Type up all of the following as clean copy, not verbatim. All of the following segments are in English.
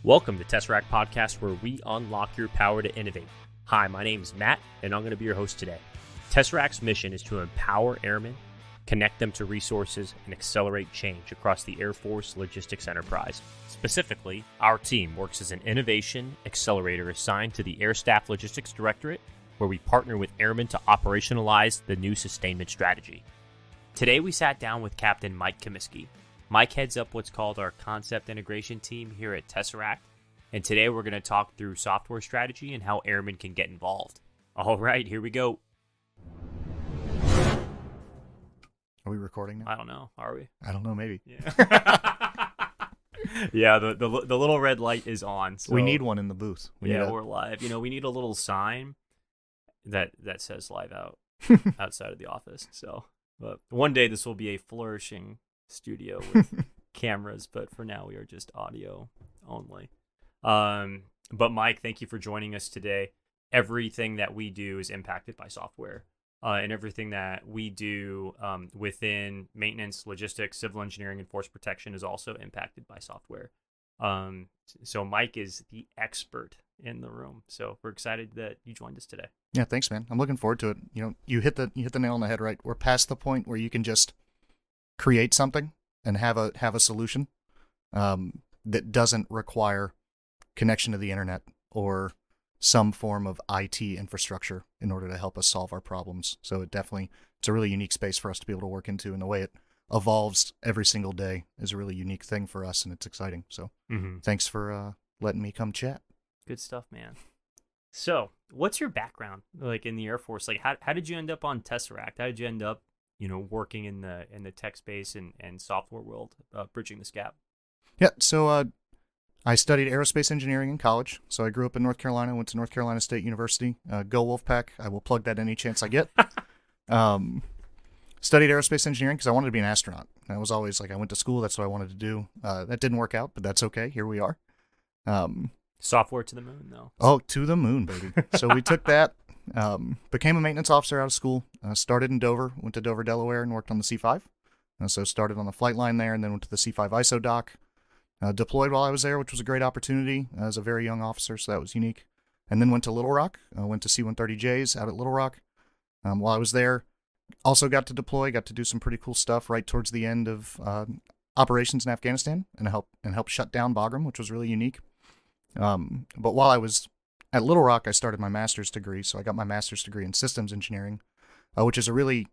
Welcome to Tesseract Podcast, where we unlock your power to innovate. Hi, my name is Matt, and I'm going to be your host today. Tesseract's mission is to empower airmen, connect them to resources, and accelerate change across the Air Force logistics enterprise. Specifically, our team works as an innovation accelerator assigned to the Air Staff Logistics Directorate, where we partner with airmen to operationalize the new sustainment strategy. Today, we sat down with Captain Mike Comiskey. Mike heads up what's called our concept integration team here at Tesseract, and today we're going to talk through software strategy and how airmen can get involved. All right, here we go. Are we recording now? I don't know. Are we? I don't know. Maybe. Yeah. Yeah. The little red light is on. So we need one in the booth. We're live. You know, we need a little sign that says live out outside of the office. So, but one day this will be a flourishing studio with cameras, but for now we are just audio only. But Mike, thank you for joining us today. Everything that we do is impacted by software, and everything that we do within maintenance, logistics, civil engineering, and force protection is also impacted by software. So Mike is the expert in the room. So we're excited that you joined us today. Yeah, thanks, man. I'm looking forward to it. You know, you hit the nail on the head, right? We're past the point where you can just create something and have a solution that doesn't require connection to the internet or some form of IT infrastructure in order to help us solve our problems. So it's a really unique space for us to be able to work into, and the way it evolves every single day is a really unique thing for us, and it's exciting. So Thanks for letting me come chat. Good stuff, man. So what's your background like in the Air Force? Like how did you end up on Tesseract? How did you end up working in the tech space and software world, bridging this gap? Yeah, so I studied aerospace engineering in college. So I grew up in North Carolina, went to North Carolina State University. Go Wolfpack. I will plug that any chance I get. Studied aerospace engineering because I wanted to be an astronaut. I was always like, I went to school, that's what I wanted to do. That didn't work out, but that's okay. Here we are. Software to the moon, though. Oh, to the moon, baby. So we took that. Became a maintenance officer out of school, started in Dover, went to Dover, Delaware, and worked on the C5. So started on the flight line there, and then went to the C5 ISO dock. Deployed while I was there, which was a great opportunity as a very young officer, so that was unique. And then went to Little Rock, went to C-130Js out at Little Rock. While I was there, also got to deploy, got to do some pretty cool stuff right towards the end of operations in Afghanistan, and help shut down Bagram, which was really unique. But while I was at Little Rock, I started my master's degree, so I got my master's degree in systems engineering, which is a really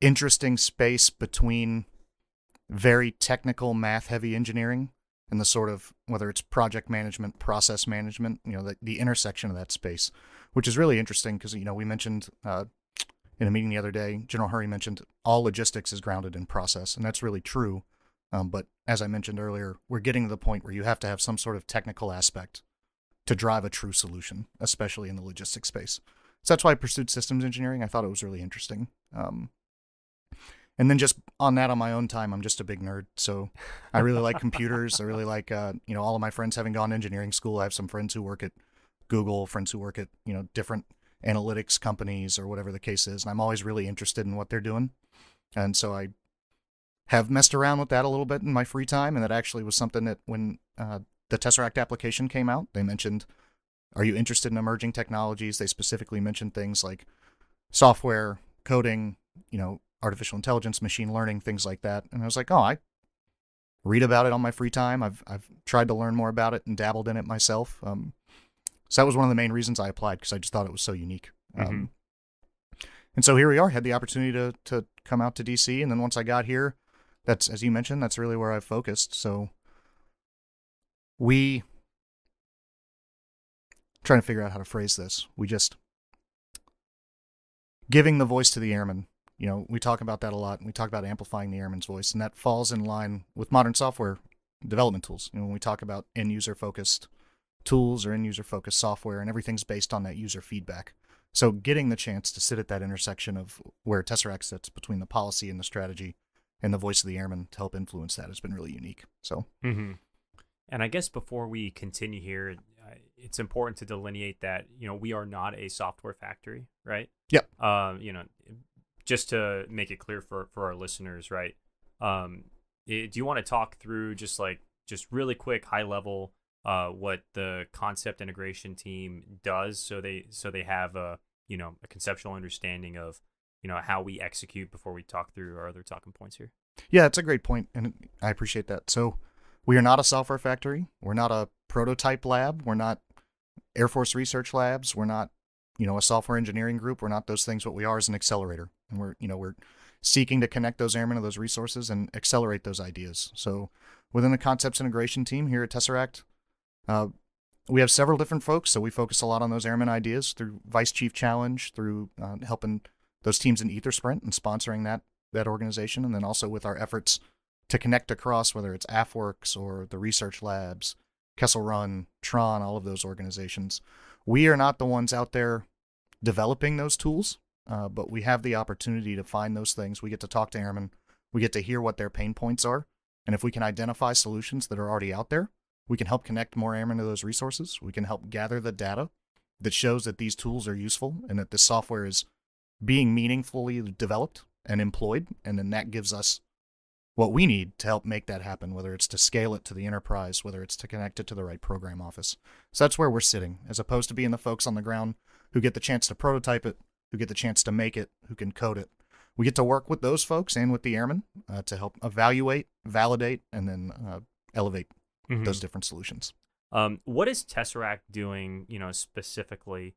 interesting space between very technical, math-heavy engineering and the sort of, whether it's project management, process management, the intersection of that space, which is really interesting because, we mentioned in a meeting the other day, General Hurry mentioned all logistics is grounded in process, and that's really true. But as I mentioned earlier, we're getting to the point where you have to have some sort of technical aspect to drive a true solution, especially in the logistics space. So that's why I pursued systems engineering. I thought it was really interesting. And then just on my own time, I'm just a big nerd. So I really like computers. I really like, all of my friends having gone to engineering school. I have some friends who work at Google, friends who work at, different analytics companies or whatever the case is. And I'm always really interested in what they're doing. And so I have messed around with that a little bit in my free time. And that actually was something that when the Tesseract application came out, they mentioned, are you interested in emerging technologies? They specifically mentioned things like software, coding, artificial intelligence, machine learning, things like that. And I was like, oh, I read about it on my free time. I've tried to learn more about it and dabbled in it myself. So that was one of the main reasons I applied, because I just thought it was so unique. And so here we are, had the opportunity to come out to DC. And then once I got here, that's, as you mentioned, that's really where I've focused. So trying to figure out how to phrase this. We just giving the voice to the airmen. We talk about that a lot. We talk about amplifying the airman's voice, and that falls in line with modern software development tools. When we talk about end-user focused tools or end-user focused software, and everything's based on that user feedback. So getting the chance to sit at that intersection of where Tesseract sits between the policy and the strategy and the voice of the airman to help influence that has been really unique. So. And I guess before we continue here, it's important to delineate that, we are not a software factory, right? Yep. Just to make it clear for our listeners, right? Do you want to talk through just really quick, high level, what the concept integration team does, so they have a a conceptual understanding of how we execute before we talk through our other talking points here. Yeah, it's a great point, and I appreciate that. So we are not a software factory. We're not a prototype lab. We're not Air Force research labs. We're not a software engineering group. We're not those things. What we are is an accelerator, and we're seeking to connect those airmen to those resources and accelerate those ideas. So within the concepts integration team here at Tesseract, we have several different folks. So we focus a lot on those airmen ideas through Vice Chief Challenge, through helping those teams in Ether Sprint and sponsoring that organization, and then also with our efforts to connect across, whether it's AFWorks or the research labs, Kessel Run, Tron, all of those organizations. We are not the ones out there developing those tools, but we have the opportunity to find those things. We get to talk to airmen. We get to hear what their pain points are. And if we can identify solutions that are already out there, we can help connect more airmen to those resources. We can help gather the data that shows that these tools are useful and that this software is being meaningfully developed and employed. And then that gives us what we need to help make that happen, whether it's to scale it to the enterprise, whether it's to connect it to the right program office. So that's where we're sitting, as opposed to being the folks on the ground who get the chance to prototype it, who get the chance to make it, who can code it. We get to work with those folks and with the airmen to help evaluate, validate, and then elevate those different solutions. What is Tesseract doing, specifically,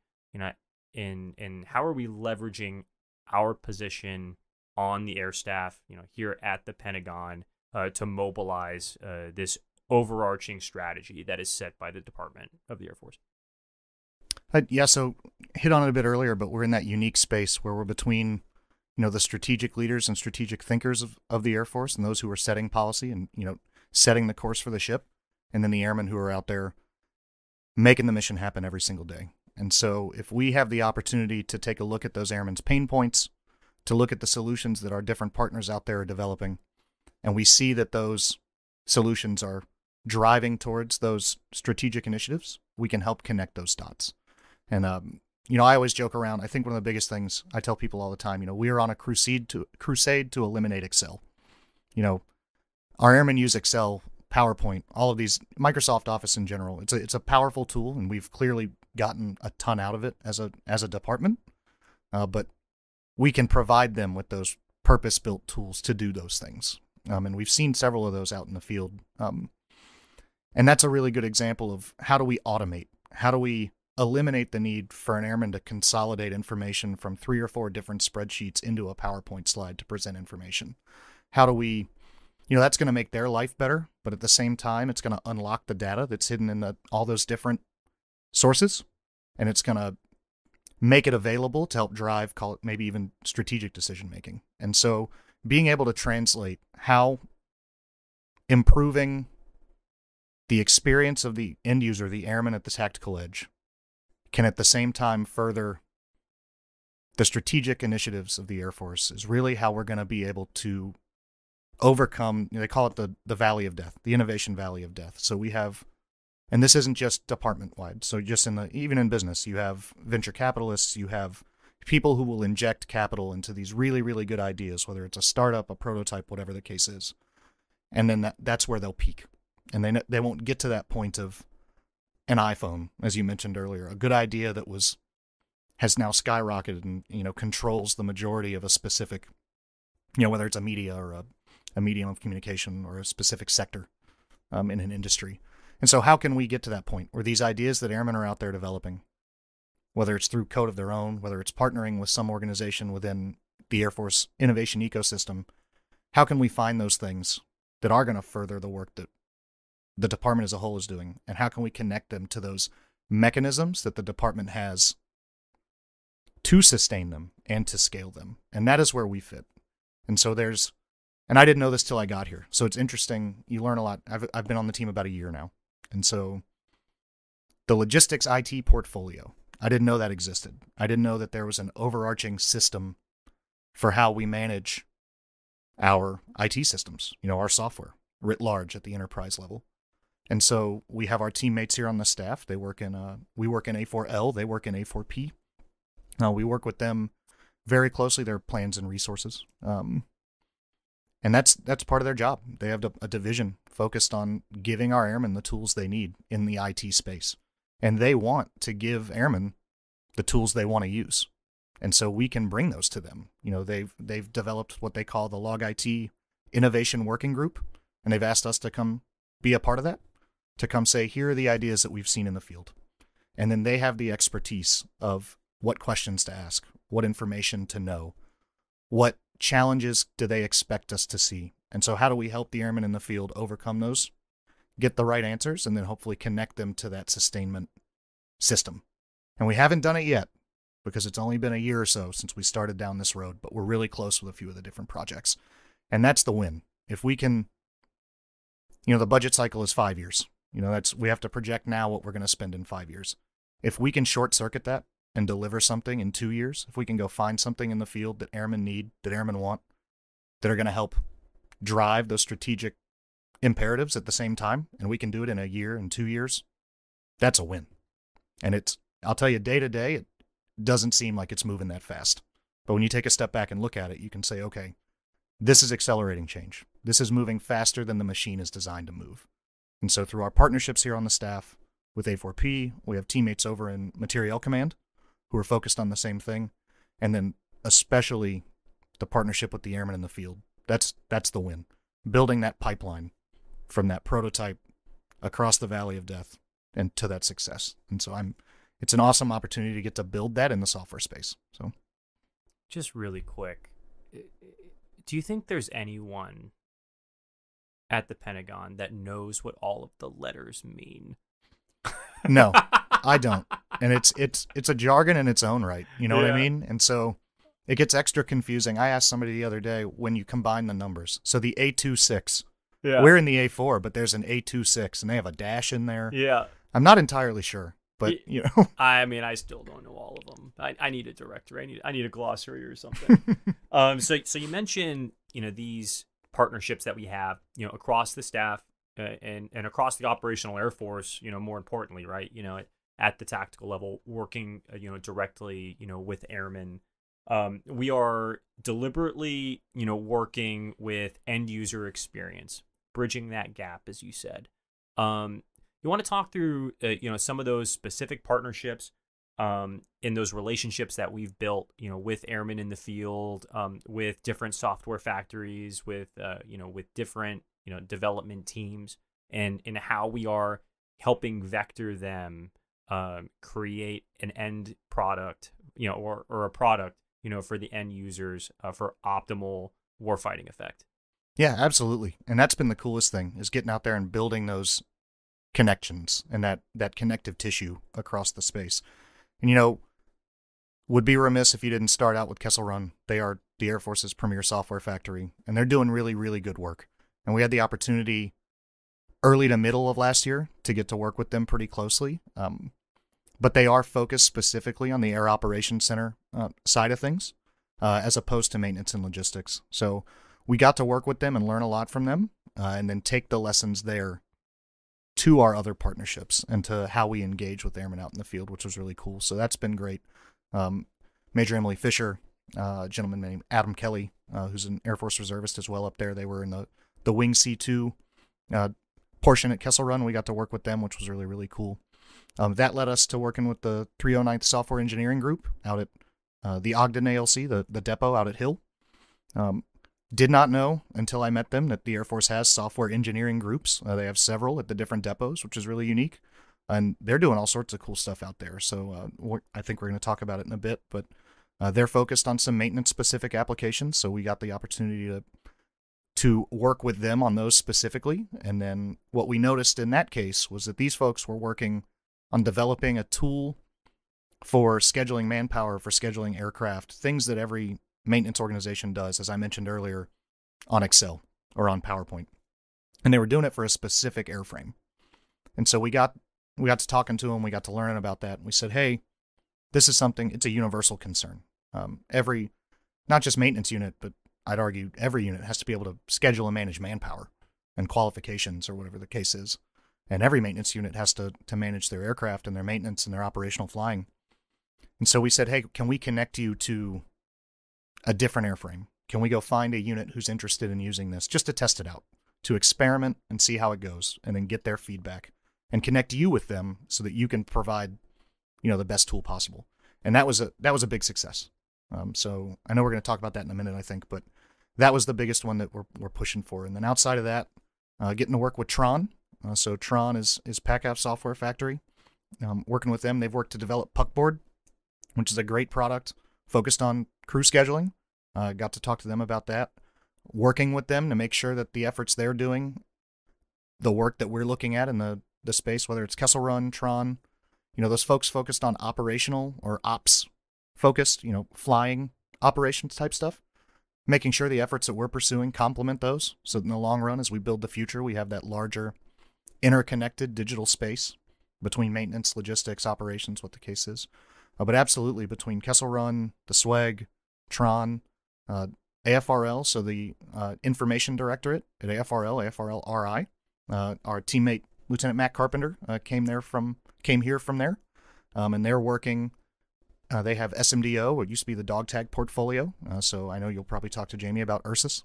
in how are we leveraging our position on the air staff, here at the Pentagon, to mobilize this overarching strategy that is set by the Department of the Air Force? Yeah, so hit on it a bit earlier, but we're in that unique space where we're between, the strategic leaders and strategic thinkers of the Air Force and those who are setting policy and, setting the course for the ship, and then the airmen who are out there making the mission happen every single day. And so if we have the opportunity to take a look at those airmen's pain points, to look at the solutions that our different partners out there are developing, and we see that those solutions are driving towards those strategic initiatives, we can help connect those dots. And, I always joke around. I think one of the biggest things I tell people all the time, we are on a crusade to eliminate Excel. Our airmen use Excel, PowerPoint, all of these, Microsoft Office in general. It's a powerful tool, and we've clearly gotten a ton out of it as a department. But we can provide them with those purpose-built tools to do those things. And we've seen several of those out in the field. And that's a really good example of how do we automate? How do we eliminate the need for an airman to consolidate information from 3 or 4 different spreadsheets into a PowerPoint slide to present information? How do we, that's going to make their life better, but at the same time, it's going to unlock the data that's hidden in all those different sources, and it's going to make it available to help drive, call it maybe even strategic decision making. And so being able to translate how improving the experience of the end user, the airman at the tactical edge, can at the same time further the strategic initiatives of the Air Force is really how we're going to be able to overcome, they call it the Valley of Death, the Innovation Valley of Death. So we have, and this isn't just department-wide, so just even in business, you have venture capitalists, you have people who will inject capital into these really, really good ideas, whether it's a startup, a prototype, whatever the case is. And then that's where they'll peak. And they won't get to that point of an iPhone, as you mentioned earlier, a good idea that has now skyrocketed and, controls the majority of a specific, whether it's a media or a medium of communication or a specific sector in an industry. And so how can we get to that point where these ideas that airmen are out there developing, whether it's through code of their own, whether it's partnering with some organization within the Air Force innovation ecosystem, how can we find those things that are going to further the work that the department as a whole is doing? And how can we connect them to those mechanisms that the department has to sustain them and to scale them? And that is where we fit. And so and I didn't know this till I got here. So it's interesting. You learn a lot. I've been on the team about a year now. And so the logistics IT portfolio, I didn't know that existed. I didn't know that there was an overarching system for how we manage our IT systems, our software writ large at the enterprise level. And so we have our teammates here on the staff. We work in A4L, they work in A4P. We work with them very closely, their plans and resources. And And that's part of their job. They have a division focused on giving our airmen the tools they need in the IT space. And they want to give airmen the tools they want to use. And so we can bring those to them. You know, they've developed what they call the Log IT Innovation Working Group, and they've asked us to come be a part of that, to come say, here are the ideas that we've seen in the field. And then they have the expertise of what questions to ask, what information to know, what challenges do they expect us to see. And so how do we help the airmen in the field overcome those, get the right answers, and then hopefully connect them to that sustainment system. And we haven't done it yet because it's only been a year or so since we started down this road, but we're really close with a few of the different projects. And that's the win. If we can, you know, the budget cycle is 5 years. You know, we have to project now what we're going to spend in 5 years. If we can short circuit that and deliver something in 2 years, if we can go find something in the field that airmen need, that airmen want, that are going to help drive those strategic imperatives at the same time, and we can do it in a year and 2 years, that's a win. And I'll tell you, day to day, it doesn't seem like it's moving that fast. But when you take a step back and look at it, you can say, okay, this is accelerating change. This is moving faster than the machine is designed to move. And so through our partnerships here on the staff with A4P, we have teammates over in Materiel Command who are focused on the same thing. And then especially the partnership with the airmen in the field. That's the win. Building that pipeline from that prototype across the valley of death and to that success. And so it's an awesome opportunity to get to build that in the software space. So just really quick, do you think there's anyone at the Pentagon that knows what all of the letters mean? No, I don't. And it's a jargon in its own right. You know what I mean? And so it gets extra confusing. I asked somebody the other day when you combine the numbers. So the A26, we're in the A4, but there's an A26 and they have a dash in there. Yeah. I'm not entirely sure, but you know. I mean, I still don't know all of them. I need a directory. I need a glossary or something. So you mentioned, you know, these partnerships that we have, you know, across the staff and across the operational Air Force, you know, more importantly, right, you know, at the tactical level, working, you know, directly, you know, with airmen. We are deliberately, you know, working with end user experience, bridging that gap, as you said. You want to talk through, you know, some of those specific partnerships, in those relationships that we've built, you know, with airmen in the field, with different software factories, with, you know, with different, you know, development teams, and how we are helping vector them, create an end product, you know, or a product, you know, for the end users, for optimal warfighting effect. Yeah, absolutely. And that's been the coolest thing, is getting out there and building those connections and that connective tissue across the space. And, you know, would be remiss if you didn't start out with Kessel Run. They are the Air Force's premier software factory, and they're doing really, really good work. And we had the opportunity early to middle of last year to get to work with them pretty closely. But they are focused specifically on the Air Operations Center side of things, as opposed to maintenance and logistics. So we got to work with them and learn a lot from them, and then take the lessons there to our other partnerships and to how we engage with airmen out in the field, which was really cool. So that's been great. Major Emily Fisher, a gentleman named Adam Kelly, who's an Air Force reservist as well up there. They were in the Wing C2 portion at Kessel Run. We got to work with them, which was really, really cool. That led us to working with the 309th Software Engineering Group out at the Ogden ALC, the depot out at Hill. Did not know until I met them that the Air Force has software engineering groups. They have several at the different depots, which is really unique. And they're doing all sorts of cool stuff out there. So I think we're going to talk about it in a bit. But they're focused on some maintenance-specific applications. So we got the opportunity to work with them on those specifically. And then what we noticed in that case was that these folks were working on developing a tool for scheduling manpower, for scheduling aircraft, things that every maintenance organization does, as I mentioned earlier, on Excel or on PowerPoint. And they were doing it for a specific airframe. And so we got to talking to them, we got to learning about that, and we said, hey, this is something, it's a universal concern. Every, not just maintenance unit, but I'd argue every unit has to be able to schedule and manage manpower and qualifications or whatever the case is. And every maintenance unit has to manage their aircraft and their maintenance and their operational flying. And so we said, hey, can we connect you to a different airframe? Can we go find a unit who's interested in using this just to test it out, to experiment and see how it goes, and then get their feedback and connect you with them so that you can provide, the best tool possible. And that was a big success. So I know we're going to talk about that in a minute, I think, but that was the biggest one that we're pushing for. And then outside of that, getting to work with Tron. So Tron is PACAF Software Factory. Working with them, they've worked to develop Puckboard, which is a great product focused on crew scheduling. Got to talk to them about that. Working with them to make sure that the efforts they're doing, the work that we're looking at in the space, whether it's Kessel Run, Tron, those folks focused on operational or ops focused, flying operations type stuff, making sure the efforts that we're pursuing complement those. So in the long run, as we build the future, we have that larger interconnected digital space between maintenance, logistics, operations, what the case is. But absolutely between Kessel Run, the SWAG, Tron, AFRL, so the Information Directorate at AFRL RI. Our teammate, Lieutenant Matt Carpenter, came here from there. And they're working, they have SMDO, what used to be the dog tag portfolio. So I know you'll probably talk to Jamie about Ursus.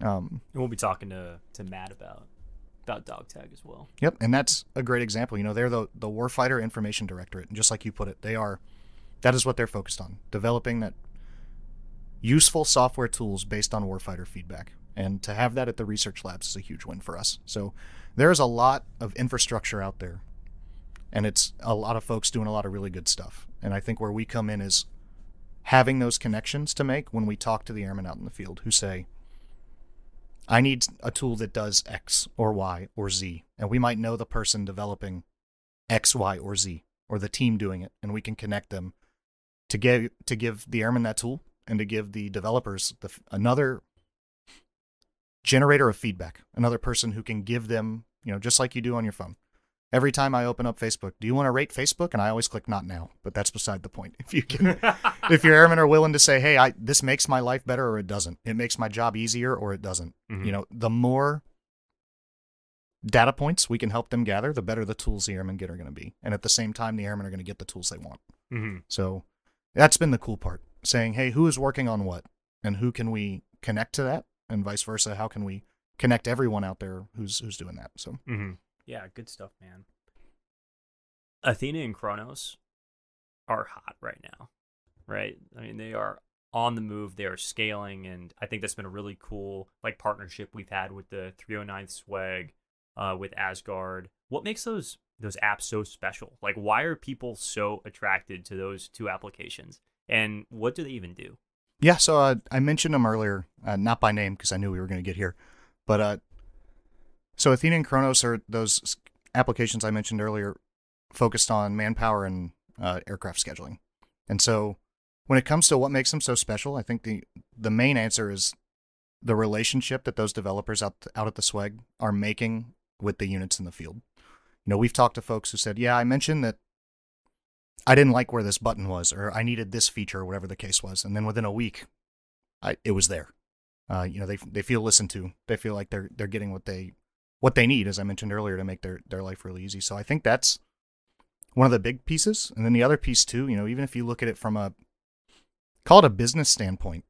And we'll be talking to Matt about dog tag as well. Yep, and that's a great example. They're the Warfighter Information Directorate, and just like you put it, that is what they're focused on, developing that useful software tools based on warfighter feedback. And to have that at the research labs is a huge win for us. So there's a lot of infrastructure out there, and it's a lot of folks doing a lot of really good stuff. And I think where we come in is having those connections to make when we talk to the airmen out in the field who say, I need a tool that does X or Y or Z. And we might know the person developing X, Y, or Z, or the team doing it, and we can connect them to give the airmen that tool and to give the developers another generator of feedback, another person who can give them, just like you do on your phone. Every time I open up Facebook, do you want to rate Facebook? And I always click not now, but that's beside the point. If you can, if your airmen are willing to say, hey, this makes my life better or it doesn't, it makes my job easier or it doesn't. Mm-hmm. The more data points we can help them gather, the better the tools the airmen get are going to be. And at the same time, the airmen are going to get the tools they want. Mm-hmm. So that's been the cool part, saying, hey, who is working on what and who can we connect to that? And vice versa, how can we connect everyone out there who's doing that? So, yeah, good stuff, man. Athena and Kronos are hot right now, right? I mean, they are on the move. They are scaling, and I think that's been a really cool partnership we've had with the 309th Swag, with Asgard. What makes those apps so special? Why are people so attracted to those two applications, and what do they even do? Yeah, so I mentioned them earlier, not by name because I knew we were going to get here. But so Athena and Kronos are those applications I mentioned earlier focused on manpower and aircraft scheduling. And so when it comes to what makes them so special, I think the main answer is the relationship that those developers out at the SWAG are making with the units in the field. We've talked to folks who said, yeah, I mentioned that I didn't like where this button was, or I needed this feature, or whatever the case was. And then within a week, it was there. They feel listened to. They feel like they're getting what they need, as I mentioned earlier, to make their life really easy. So I think that's one of the big pieces. And then the other piece too, even if you look at it from call it a business standpoint,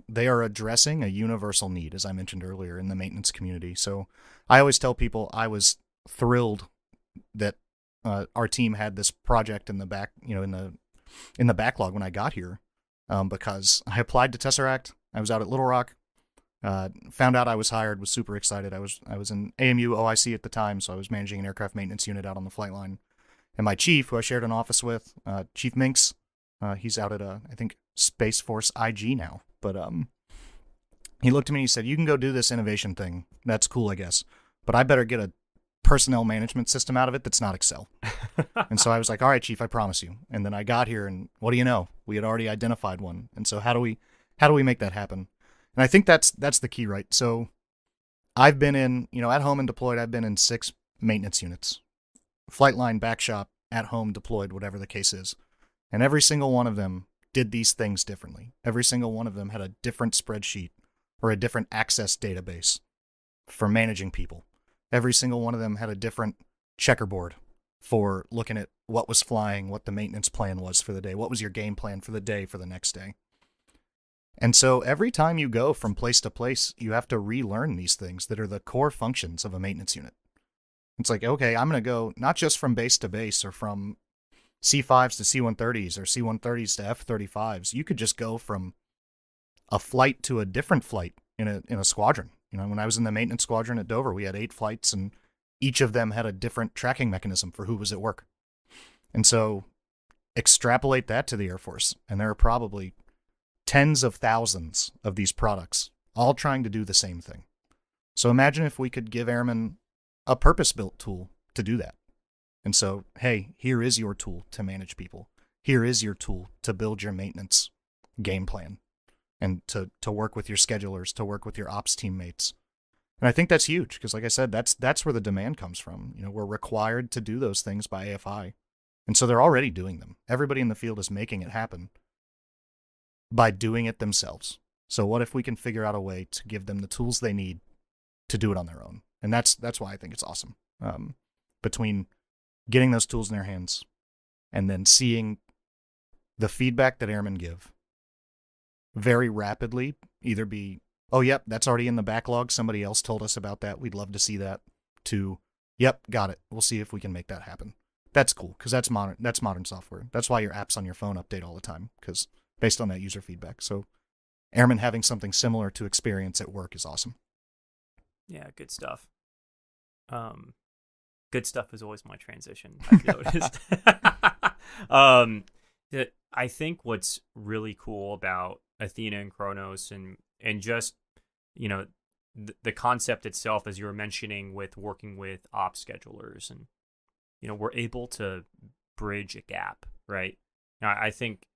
they are addressing a universal need, as I mentioned earlier, in the maintenance community. So I always tell people I was thrilled that our team had this project in the back, in the backlog when I got here, because I applied to Tesseract. I was out at Little Rock, found out I was hired, was super excited. I was in AMU OIC at the time, so I was managing an aircraft maintenance unit out on the flight line. And my chief, who I shared an office with, Chief Minks, he's out at I think Space Force IG now, but he looked at me and he said, "You can go do this innovation thing. That's cool, I guess, but I better get a personnel management system out of it that's not Excel." And so I was like, all right, Chief, I promise you. And then I got here, and what do you know? We had already identified one. And so how do we make that happen? And I think that's the key, right? So I've been in, at home and deployed, I've been in 6 maintenance units, flight line, back shop, at home, deployed, whatever the case is. And every single one of them did these things differently. Every single one of them had a different spreadsheet or a different access database for managing people. Every single one of them had a different checkerboard for looking at what was flying, what the maintenance plan was for the day, what was your game plan for the day, for the next day. And so every time you go from place to place, you have to relearn these things that are the core functions of a maintenance unit. It's like, okay, I'm going to go not just from base to base or from C5s to C-130s or C-130s to F-35s. You could just go from a flight to a different flight in a squadron. You know, when I was in the maintenance squadron at Dover, we had 8 flights, and each of them had a different tracking mechanism for who was at work. And so extrapolate that to the Air Force, and there are probably tens of thousands of these products, all trying to do the same thing. So imagine if we could give airmen a purpose-built tool to do that. And so, hey, here is your tool to manage people. Here is your tool to build your maintenance game plan and to work with your schedulers, to work with your ops teammates. And I think that's huge because, like I said, that's where the demand comes from. You know, we're required to do those things by AFI. And so they're already doing them. Everybody in the field is making it happen by doing it themselves. So what if we can figure out a way to give them the tools they need to do it on their own? And that's why I think it's awesome. Between getting those tools in their hands and then seeing the feedback that airmen give very rapidly either be, oh, yep, that's already in the backlog. Somebody else told us about that. We'd love to see that. To, yep, got it. We'll see if we can make that happen. That's cool because that's modern software. That's why your apps on your phone update all the time, because based on that user feedback. So airmen having something similar to experience at work is awesome. Yeah, good stuff. Good stuff is always my transition, I've noticed. I think what's really cool about Athena and Kronos and just, you know, the concept itself, as you were mentioning, with working with ops schedulers, and, you know, we're able to bridge a gap, right? Now, I think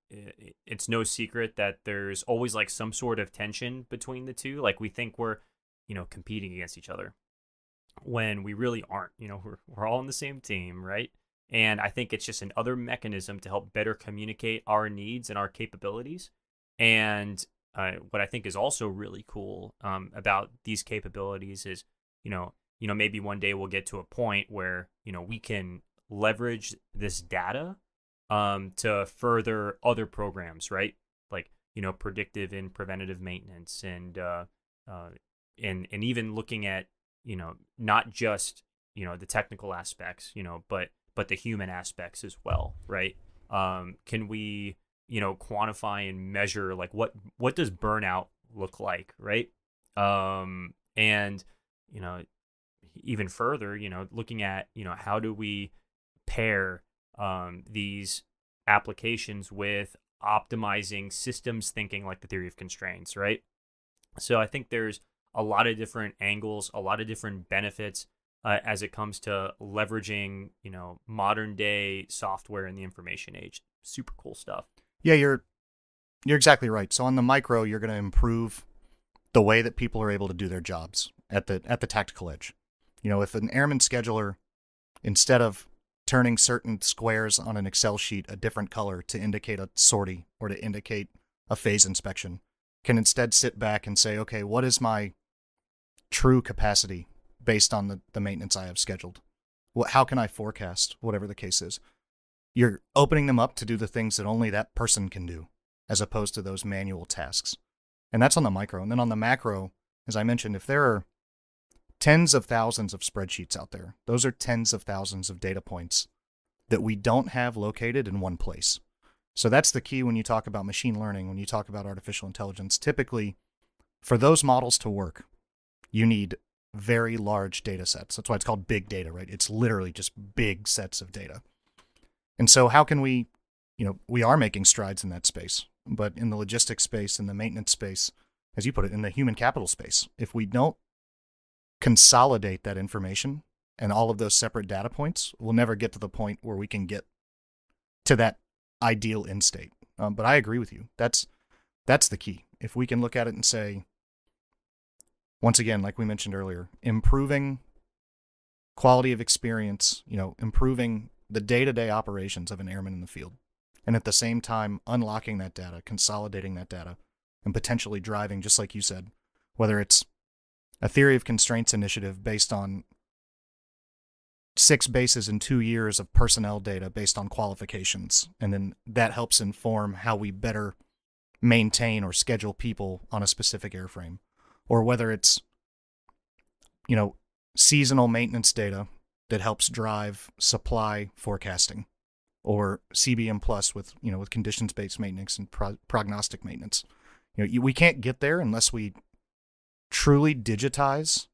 it's no secret that there's always like some sort of tension between the two. Like we think we're, you know, competing against each other when we really aren't. You know, we're all on the same team, right? And I think it's just another mechanism to help better communicate our needs and our capabilities. And what I think is also really cool about these capabilities is, you know, maybe one day we'll get to a point where, you know, we can leverage this data to further other programs, right? Like, you know, predictive and preventative maintenance, and even looking at, you know, not just, you know, the technical aspects, you know, but the human aspects as well, right? Can we, you know, quantify and measure, like, what does burnout look like, right? And, you know, even further, you know, looking at, you know, how do we pair these applications with optimizing systems thinking, like the theory of constraints, right? So I think there's a lot of different angles, a lot of different benefits as it comes to leveraging, you know, modern day software in the information age. Super cool stuff. Yeah, you're exactly right. So on the micro, you're going to improve the way that people are able to do their jobs at the tactical edge. You know, if an airman scheduler, instead of turning certain squares on an Excel sheet a different color to indicate a sortie or to indicate a phase inspection, can instead sit back and say, okay, what is my true capacity based on the maintenance I have scheduled? How can I forecast, whatever the case is? You're opening them up to do the things that only that person can do, as opposed to those manual tasks. And that's on the micro. And then on the macro, as I mentioned, if there are tens of thousands of spreadsheets out there, those are tens of thousands of data points that we don't have located in one place. So that's the key when you talk about machine learning, when you talk about artificial intelligence. Typically, for those models to work, you need very large data sets. That's why it's called big data, right? It's literally just big sets of data. And so how can we, you know, we are making strides in that space, but in the logistics space, in the maintenance space, as you put it, in the human capital space, if we don't consolidate that information and all of those separate data points, we'll never get to the point where we can get to that ideal end state. But I agree with you. That's the key. If we can look at it and say, once again, like we mentioned earlier, improving quality of experience, you know, improving the day-to-day operations of an airman in the field, and at the same time unlocking that data, consolidating that data, and potentially driving, just like you said, whether it's a theory of constraints initiative based on 6 bases in 2 years of personnel data based on qualifications, and then that helps inform how we better maintain or schedule people on a specific airframe, or whether it's, seasonal maintenance data that helps drive supply forecasting, or CBM plus with conditions-based maintenance and prognostic maintenance. We can't get there unless we truly digitize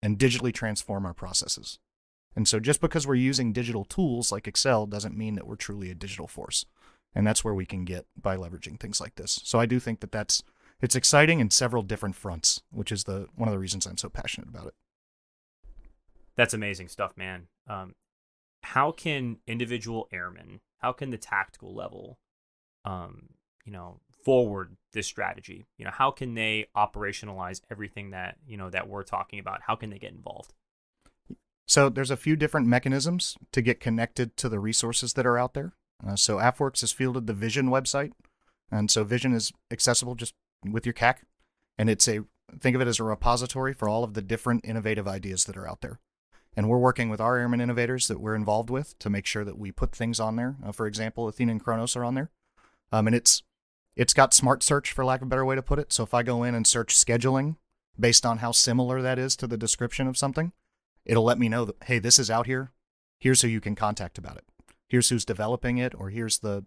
and digitally transform our processes. And so just because we're using digital tools like Excel doesn't mean that we're truly a digital force. And that's where we can get by leveraging things like this. So I do think that it's exciting in several different fronts, which is one of the reasons I'm so passionate about it. That's amazing stuff, man. How can individual airmen, how can the tactical level, forward this strategy? How can they operationalize everything that we're talking about? How can they get involved? So there's a few different mechanisms to get connected to the resources that are out there. So AFWorks has fielded the Vision website, and so Vision is accessible just with your CAC, and think of it as a repository for all of the different innovative ideas that are out there. And we're working with our airmen innovators that we're involved with to make sure that we put things on there. For example, Athena and Kronos are on there, and it's got smart search, for lack of a better way to put it. So if I go in and search scheduling based on how similar that is to the description of something, it'll let me know that, hey, this is out here. Here's who you can contact about it. Here's who's developing it, or here's the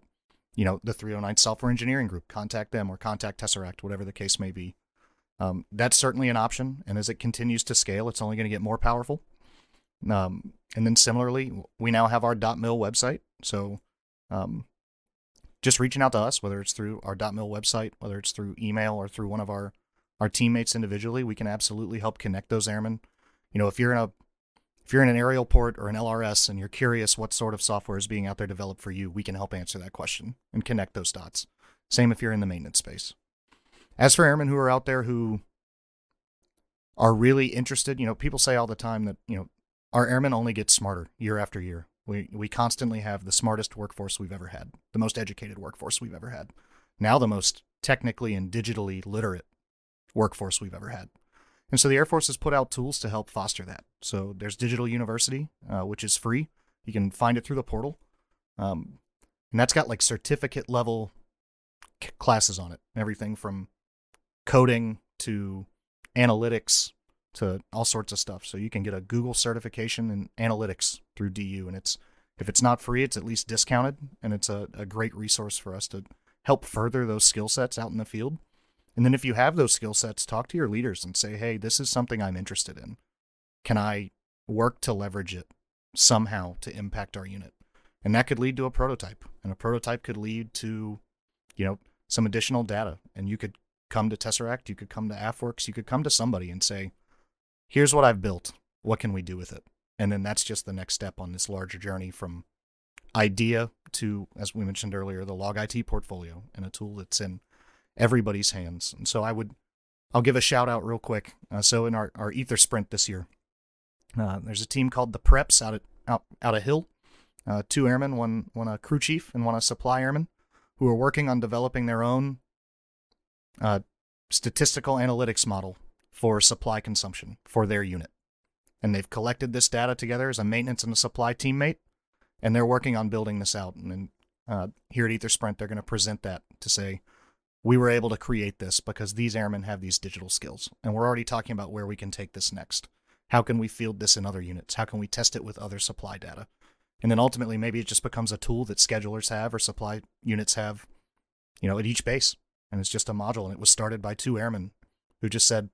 309 software engineering group. Contact them or contact Tesseract, whatever the case may be. That's certainly an option, and as it continues to scale, it's only going to get more powerful. And then similarly, we now have our .mil website, so just reaching out to us, whether it's through our .mil website, whether it's through email or through one of our teammates individually, we can absolutely help connect those airmen. If you're in an aerial port or an LRS and you're curious what sort of software is being out there developed for you, we can help answer that question and connect those dots. Same if you're in the maintenance space. As for airmen who are out there who are really interested, people say all the time that, our airmen only get smarter year after year. We constantly have the smartest workforce we've ever had, the most educated workforce we've ever had, now the most technically and digitally literate workforce we've ever had. And so the Air Force has put out tools to help foster that. So there's Digital University, which is free. You can find it through the portal. And that's got like certificate level classes on it. Everything from coding to analytics to all sorts of stuff. So you can get a Google certification in analytics through DU. And if it's not free, it's at least discounted. And it's a great resource for us to help further those skill sets out in the field. And then if you have those skill sets, talk to your leaders and say, hey, this is something I'm interested in. Can I work to leverage it somehow to impact our unit? And that could lead to a prototype. And a prototype could lead to, some additional data. And you could come to Tesseract, you could come to AFWorks, you could come to somebody and say, here's what I've built. What can we do with it? And then that's just the next step on this larger journey from idea to, as we mentioned earlier, the Log IT portfolio and a tool that's in everybody's hands. And so I'll give a shout out real quick. So in our Ether Sprint this year, there's a team called the Preps out of Hill, 2 airmen, one a crew chief and one a supply airman, who are working on developing their own statistical analytics model for supply consumption for their unit. And they've collected this data together as a maintenance and a supply teammate, and they're working on building this out. And then here at Ether Sprint, they're going to present that to say, we were able to create this because these airmen have these digital skills. And we're already talking about where we can take this next. How can we field this in other units? How can we test it with other supply data? And then ultimately, maybe it just becomes a tool that schedulers have or supply units have, at each base. And it's just a module. And it was started by 2 airmen who just said,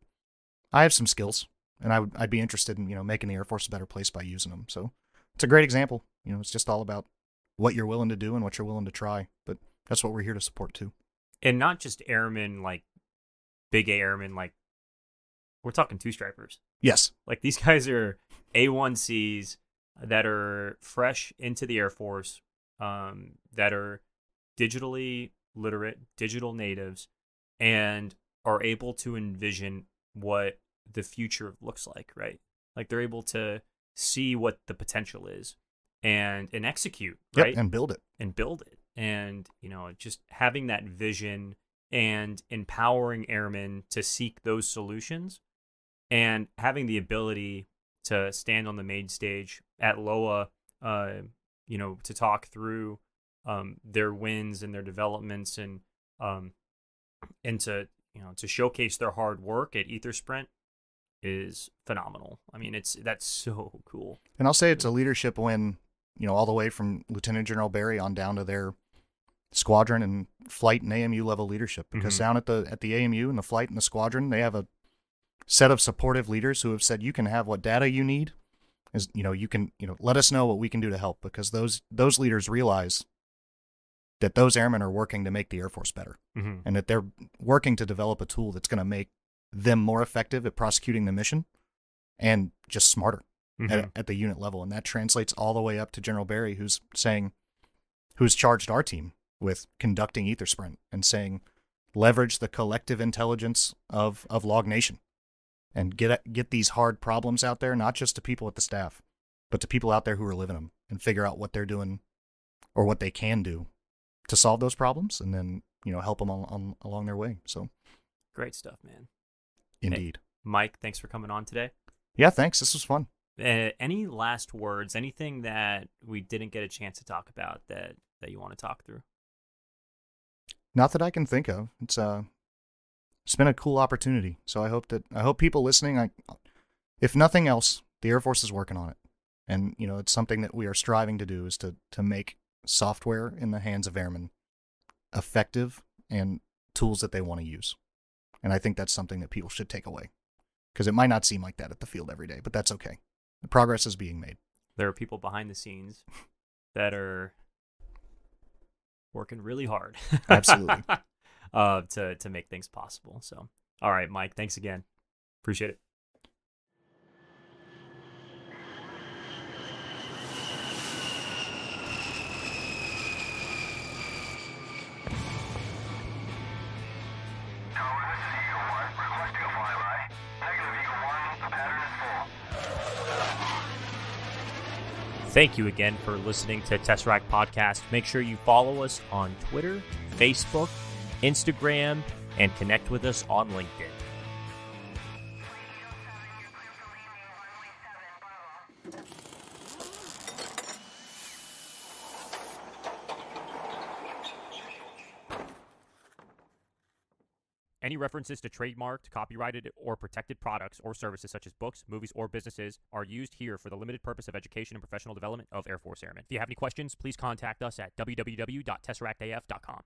I have some skills, and I'd be interested in, making the Air Force a better place by using them. So it's a great example. It's just all about what you're willing to do and what you're willing to try. But that's what we're here to support too. And not just airmen, like big airmen, like we're talking 2-stripers. Yes. Like these guys are A1Cs that are fresh into the Air Force, that are digitally literate, digital natives, and are able to envision what the future looks like, right? Like they're able to see what the potential is and execute, right? Yep, and build it. And, just having that vision and empowering airmen to seek those solutions and having the ability to stand on the main stage at LOA, to talk through their wins and their developments and and to to showcase their hard work at Ether Sprint is phenomenal. I mean, that's so cool. And I'll say it's a leadership win, all the way from Lieutenant General Barry on down to their squadron and flight and AMU level leadership. Because down at the AMU and the flight and the squadron, they have a set of supportive leaders who have said, you can have what data you need. Is you can let us know what we can do to help, because those leaders realize that those airmen are working to make the Air Force better, and that they're working to develop a tool that's going to make them more effective at prosecuting the mission and just smarter at the unit level. And that translates all the way up to General Barry, who's charged our team with conducting Ether Sprint and saying, leverage the collective intelligence of Log Nation and get these hard problems out there, not just to people at the staff, but to people out there who are living them, and figure out what they're doing or what they can do to solve those problems, and then help them along their way. So great stuff, man. Indeed. Hey, Mike, thanks for coming on today. Yeah, thanks. This was fun. Any last words? Anything that we didn't get a chance to talk about that you want to talk through? Not that I can think of. It's been a cool opportunity. So I hope people listening, if nothing else, the Air Force is working on it. And, it's something that we are striving to do, is to make software in the hands of airmen effective and tools that they want to use. And I think that's something that people should take away, because it might not seem like that at the field every day, but that's okay. The progress is being made. There are people behind the scenes that are working really hard. Absolutely. To make things possible. So, all right, Mike, thanks again. Appreciate it. Thank you again for listening to Tesseract Podcast. Make sure you follow us on Twitter, Facebook, Instagram, and connect with us on LinkedIn. Any references to trademarked, copyrighted, or protected products or services such as books, movies, or businesses are used here for the limited purpose of education and professional development of Air Force Airmen. If you have any questions, please contact us at www.tesseractaf.com.